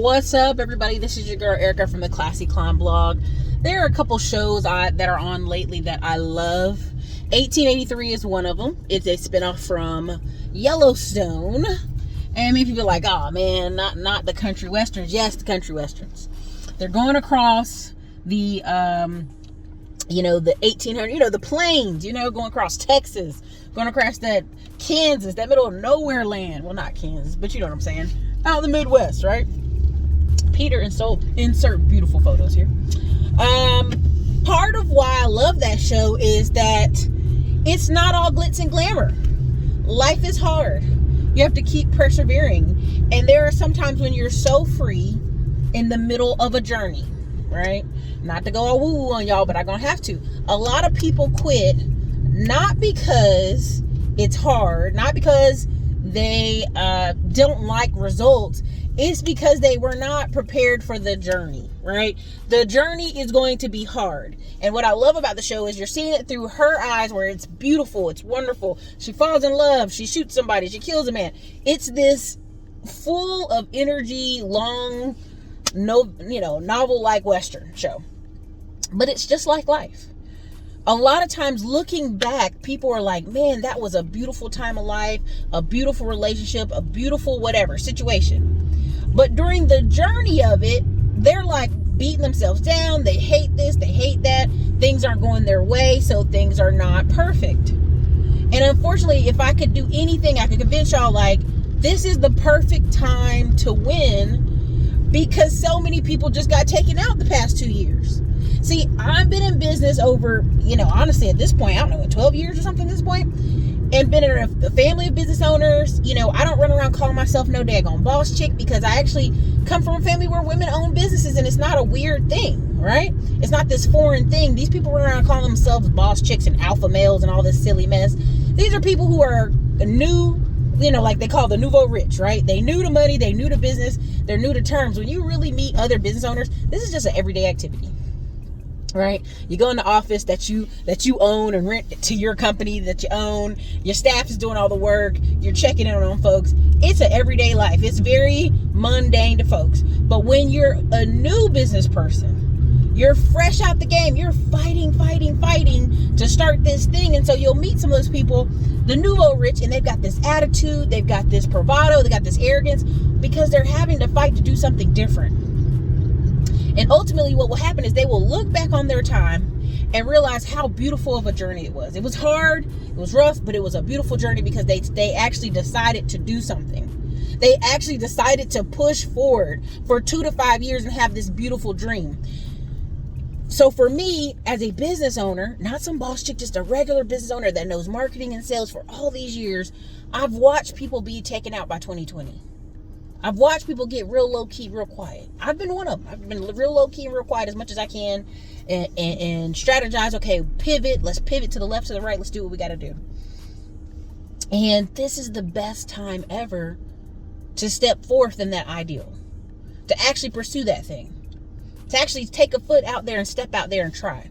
What's up, everybody? This is your girl Ericka from the Classy Climb blog. There are a couple shows that are on lately that I love. 1883 is one of them. It's a spinoff from Yellowstone. And many people are like, oh man, not the country westerns. Yes, the country westerns. They're going across the the 1800, the plains, going across Texas, going across that Kansas, that middle of nowhere land. Well, not Kansas, but you know what I'm saying. Out in the Midwest, right? Peter insert beautiful photos here. Part of why I love that show is that it's not all glitz and glamour. Life is hard. You have to keep persevering. And there are some times when you're so free in the middle of a journey, right? Not to go all woo-woo on y'all, but I'm going to have to. A lot of people quit not because it's hard, not because they don't like results. It's because they were not prepared for the journey, right? The journey is going to be hard. And what I love about the show is you're seeing it through her eyes, where it's beautiful, it's wonderful. She falls in love, she shoots somebody, she kills a man. It's this full of energy, long, novel-like Western show. But it's just like life. A lot of times looking back, people are like, man, that was a beautiful time of life, a beautiful relationship, a beautiful whatever situation. But during the journey of it, they're like beating themselves down. They hate this, they hate that. Things aren't going their way, so things are not perfect. And unfortunately, if I could do anything, I could convince y'all, like, this is the perfect time to win, because so many people just got taken out the past 2 years. See, I've been in business over, honestly, at this point, I don't know, 12 years or something at this point, and been in a family of business owners. I don't run around calling myself no daggone boss chick, because I actually come from a family where women own businesses, and it's not a weird thing, right? It's not this foreign thing. These people run around calling themselves boss chicks and alpha males and all this silly mess. These are people who are new, like they call the nouveau rich, right? They new to money, they new to business, they're new to terms. When you really meet other business owners, this is just an everyday activity. Right? You go in the office that you own and rent to your company that you own. Your staff is doing all the work. You're checking in on folks. It's an everyday life. It's very mundane to folks. But when you're a new business person, you're fresh out the game. You're fighting to start this thing. And so you'll meet some of those people, the nouveau rich, and they've got this attitude. They've got this bravado. They got this arrogance, because they're having to fight to do something different. And ultimately what will happen is they will look back on their time and realize how beautiful of a journey it was. It was hard, it was rough, but it was a beautiful journey, because they actually decided to do something. They actually decided to push forward for 2 to 5 years and have this beautiful dream. So for me, as a business owner, not some boss chick, just a regular business owner that knows marketing and sales for all these years, I've watched people be taken out by 2020. I've watched people get real low-key, real quiet. I've been one of them. I've been real low-key and real quiet as much as I can, and strategize. Okay, pivot. Let's pivot to the left, to the right. Let's do what we got to do. And this is the best time ever to step forth in that ideal, to actually pursue that thing, to actually take a foot out there and step out there and try.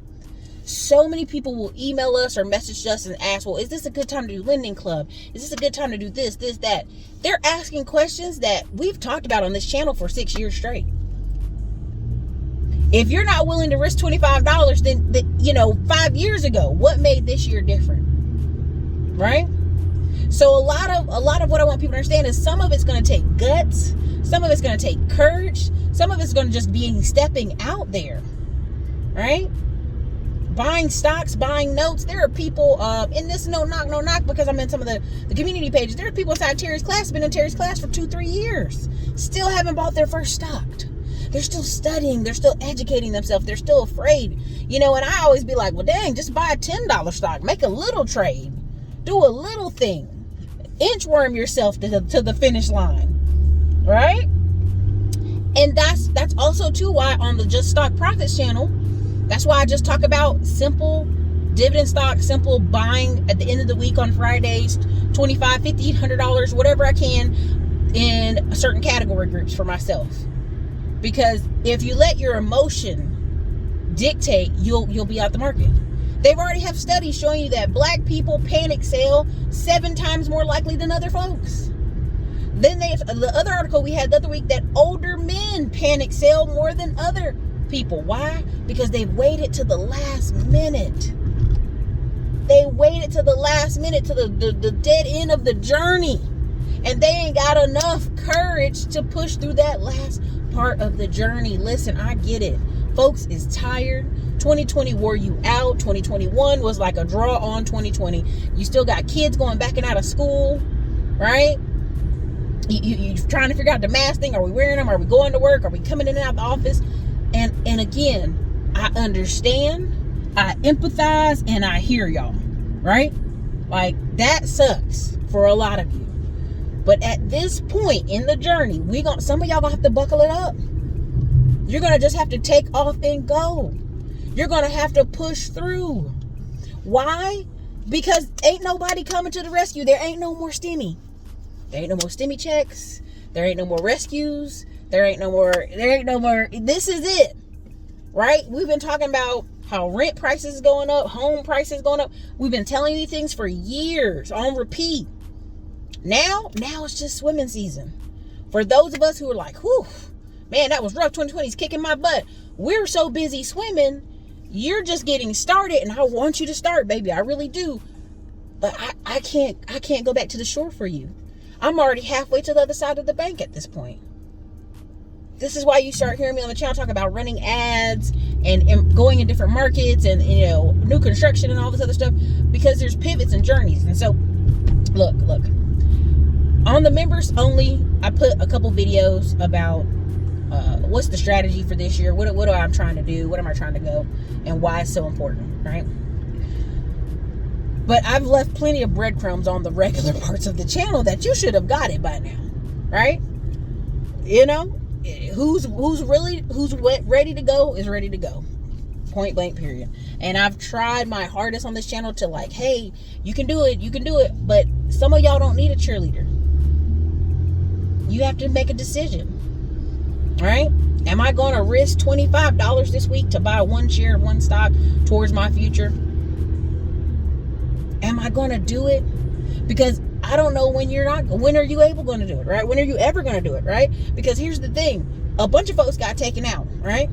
So many people will email us or message us and ask, well, is this a good time to do lending club? Is this a good time to do this, that? They're asking questions that we've talked about on this channel for 6 years straight. If you're not willing to risk $25, then 5 years ago, what made this year different? Right? So a lot of what I want people to understand is some of it's going to take guts. Some of it's going to take courage. Some of it's going to just be stepping out there. Right? Buying stocks, buying notes. There are people in this no knock, because I'm in some of the community pages. There are people inside Terry's class, been in Terry's class for 2-3 years, still haven't bought their first stock. They're still studying, they're still educating themselves, they're still afraid. And I always be like, well, dang, just buy a $10 stock, make a little trade, do a little thing, inchworm yourself to the finish line, right? And that's also too why on the Just Stock Profits channel, that's why I just talk about simple dividend stock, simple buying at the end of the week on Fridays, $25, $50, $100, whatever I can, in certain category groups for myself. Because if you let your emotion dictate, you'll be out the market. They've already have studies showing you that black people panic sell 7 times more likely than other folks. Then the other article we had the other week, that older men panic sell more than other people. Why? Because they've waited to the last minute. They waited to the last minute, to the dead end of the journey. And they ain't got enough courage to push through that last part of the journey. Listen, I get it. Folks is tired. 2020 wore you out. 2021 was like a draw on 2020. You still got kids going back and out of school, right? You're trying to figure out the mask thing. Are we wearing them? Are we going to work? Are we coming in and out of the office? And again, I understand, I empathize, and I hear y'all, right? Like, that sucks for a lot of you. But at this point in the journey, some of y'all gonna have to buckle it up. You're gonna just have to take off and go. You're gonna have to push through. Why? Because ain't nobody coming to the rescue. There ain't no more stimmy. There ain't no more stimmy checks. There ain't no more rescues. There ain't no more. This is it, right? We've been talking about how rent prices going up, home prices going up. We've been telling you these things for years on repeat. Now it's just swimming season. For those of us who are like, whew, man, that was rough. 2020's kicking my butt. We're so busy swimming. You're just getting started, and I want you to start, baby. I really do. But I can't go back to the shore for you. I'm already halfway to the other side of the bank at this point. This is why you start hearing me on the channel talk about running ads and going in different markets and, you know, new construction and all this other stuff, because there's pivots and journeys. And so, look, on the members only, I put a couple videos about what's the strategy for this year, what am I trying to do, what am I trying to go, and why it's so important, right? But I've left plenty of breadcrumbs on the regular parts of the channel that you should have got it by now, right? You know, who's ready to go is ready to go. Point blank, period. And I've tried my hardest on this channel to, like, hey, you can do it. But some of y'all don't need a cheerleader. You have to make a decision, right? Am I going to risk $25 this week to buy one share of one stock towards my future? Am I going to do it? Because I don't know when are you able going to do it, right? When are you ever going to do it, right? Because here's the thing. A bunch of folks got taken out, right?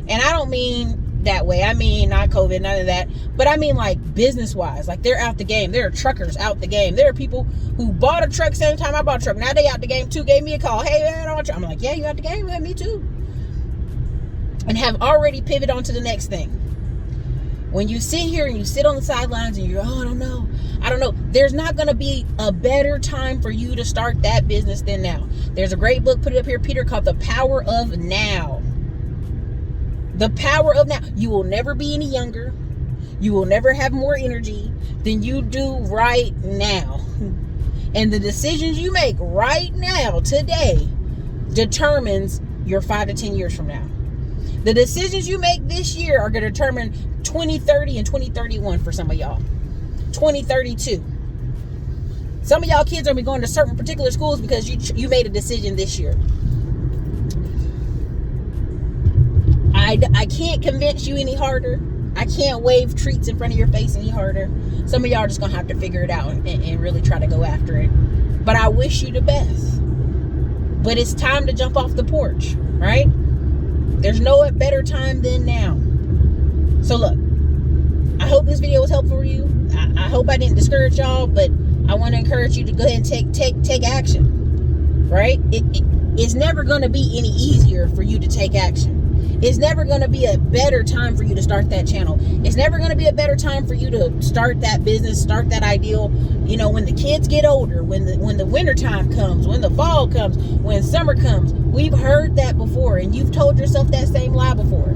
And I don't mean that way. I mean, not COVID, none of that. But I mean, like, business-wise. Like, they're out the game. There are truckers out the game. There are people who bought a truck same time I bought a truck. Now they out the game, too. Gave me a call. Hey, man, I want a truck. I'm like, yeah, you out the game? Yeah, me too. And have already pivoted on to the next thing. When you sit here and you sit on the sidelines and you're, oh, I don't know. There's not going to be a better time for you to start that business than now. There's a great book, put it up here, Peter, called The Power of Now. The Power of Now. You will never be any younger. You will never have more energy than you do right now. And the decisions you make right now, today, determines your 5 to 10 years from now. The decisions you make this year are going to determine 2030 and 2031 for some of y'all. 2032. Some of y'all kids are going to certain particular schools because you made a decision this year. I can't convince you any harder. I can't wave treats in front of your face any harder. Some of y'all are just going to have to figure it out and really try to go after it. But I wish you the best. But it's time to jump off the porch, right? There's no better time than now. So look, I hope this video was helpful for you. I hope I didn't discourage y'all, but I want to encourage you to go ahead and take action, right? It's never going to be any easier for you to take action. It's never going to be a better time for you to start that channel. It's never going to be a better time for you to start that business, start that ideal. You know, when the kids get older, when the winter time comes, when the fall comes, when summer comes. We've heard that before, and you've told yourself that same lie before.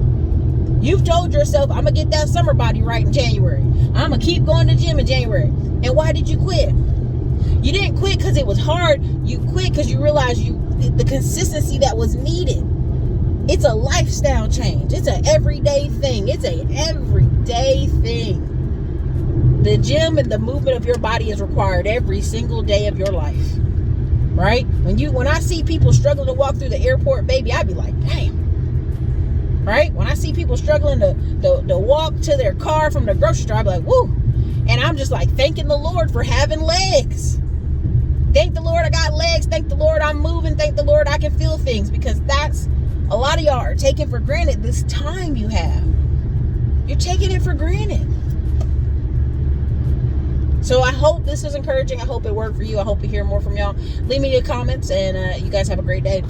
You've told yourself, I'm going to get that summer body right in January. I'm going to keep going to the gym in January. And why did you quit? You didn't quit because it was hard. You quit because you realized the consistency that was needed. It's a lifestyle change. It's an everyday thing. The gym and the movement of your body is required every single day of your life. Right? When I see people struggle to walk through the airport, baby, I be like, damn. Right? When I see people struggling to walk to their car from the grocery store, I be like, woo. And I'm just like thanking the Lord for having legs. Thank the Lord I got legs. Thank the Lord I'm moving. Thank the Lord I can feel things, because that's, a lot of y'all are taking for granted this time you have. You're taking it for granted. So I hope this was encouraging. I hope it worked for you. I hope to hear more from y'all. Leave me your comments, and you guys have a great day.